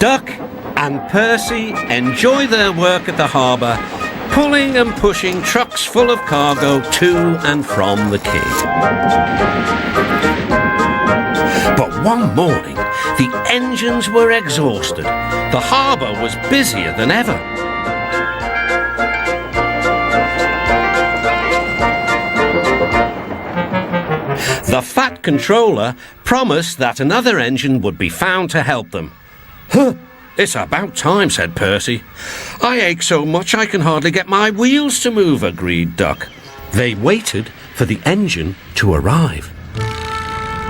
Duck and Percy enjoy their work at the harbour, pulling and pushing trucks full of cargo to and from the quay. But one morning, the engines were exhausted. The harbour was busier than ever. The Fat Controller promised that another engine would be found to help them. "Huh, it's about time," said Percy. "I ache so much I can hardly get my wheels to move," agreed Duck. They waited for the engine to arrive.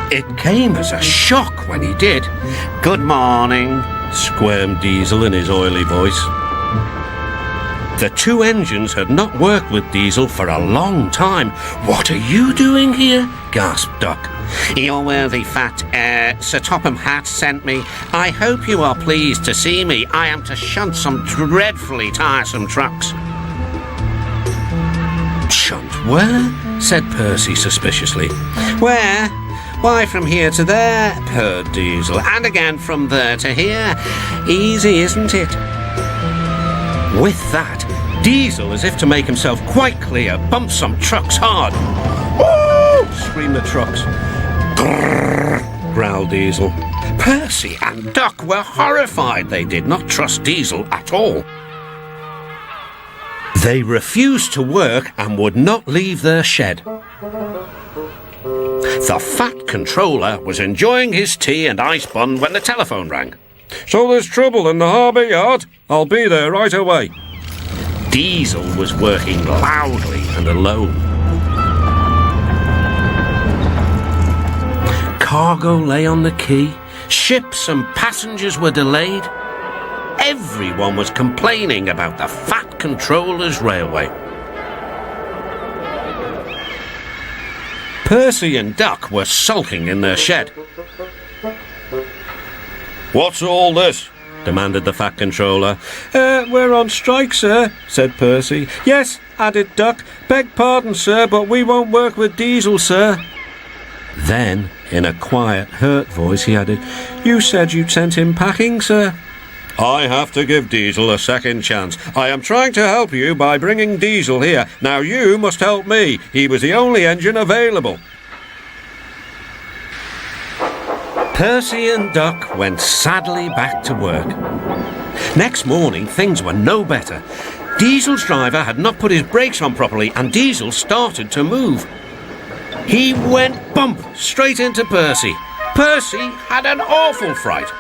It came as a shock when he did. "Good morning," squirmed Diesel in his oily voice. The two engines had not worked with Diesel for a long time. "What are you doing here?" gasped Duck. "Your worthy fat, Sir Topham Hatt sent me. I hope you are pleased to see me. I am to shunt some dreadfully tiresome trucks." "Shunt where?" said Percy suspiciously. "Where? Why, from here to there," purred Diesel, "and again from there to here. Easy, isn't it?" With that, Diesel, as if to make himself quite clear, bumped some trucks hard. "Woo!" screamed the trucks. "Grrr," growled Diesel. Percy and Duck were horrified. They did not trust Diesel at all. They refused to work and would not leave their shed. The Fat Controller was enjoying his tea and ice bun when the telephone rang. "So there's trouble in the harbour yard? I'll be there right away." Diesel was working loudly and alone. Cargo lay on the quay. Ships and passengers were delayed. Everyone was complaining about the Fat Controller's railway. Percy and Duck were sulking in their shed. "What's all this?" demanded the Fat Controller. We're on strike, sir," said Percy. "Yes," added Duck. "Beg pardon, sir, but we won't work with Diesel, sir." Then, in a quiet, hurt voice, he added, "You said you'd sent him packing, sir." "I have to give Diesel a second chance. I am trying to help you by bringing Diesel here. Now you must help me. He was the only engine available." Percy and Duck went sadly back to work. Next morning, things were no better. Diesel's driver had not put his brakes on properly, and Diesel started to move. He went bump straight into Percy. Percy had an awful fright.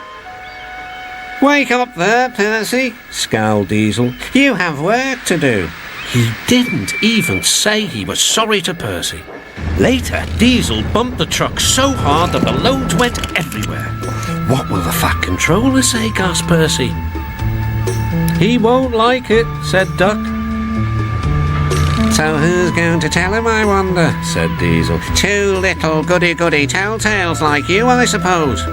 "Wake up there, Percy," scowled Diesel. "You have work to do." He didn't even say he was sorry to Percy. Later, Diesel bumped the truck so hard that the loads went everywhere. "What will the Fat Controller say?" gasped Percy. "He won't like it," said Duck. "So who's going to tell him, I wonder?" said Diesel. "Two little goody-goody telltales like you, I suppose."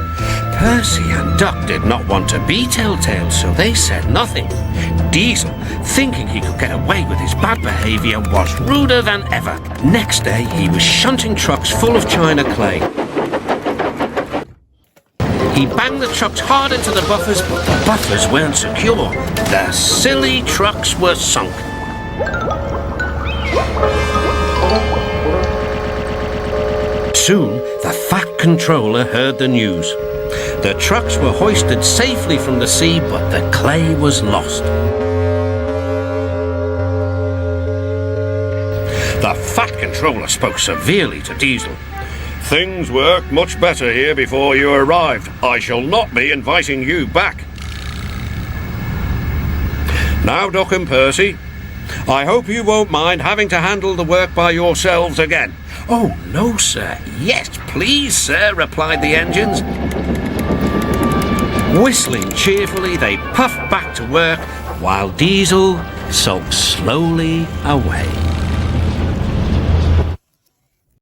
Percy and Duck did not want to be telltales, so they said nothing. Diesel, thinking he could get away with his bad behaviour, was ruder than ever. Next day, he was shunting trucks full of china clay. He banged the trucks hard into the buffers, but the buffers weren't secure. The silly trucks were sunk. Soon, the Fat Controller heard the news. The trucks were hoisted safely from the sea, but the clay was lost. The Fat Controller spoke severely to Diesel. "Things worked much better here before you arrived. I shall not be inviting you back. Now, Duck and Percy, I hope you won't mind having to handle the work by yourselves again." "Oh, no, sir." "Yes, please, sir," replied the engines. Whistling cheerfully, they puffed back to work, while Diesel sulked slowly away.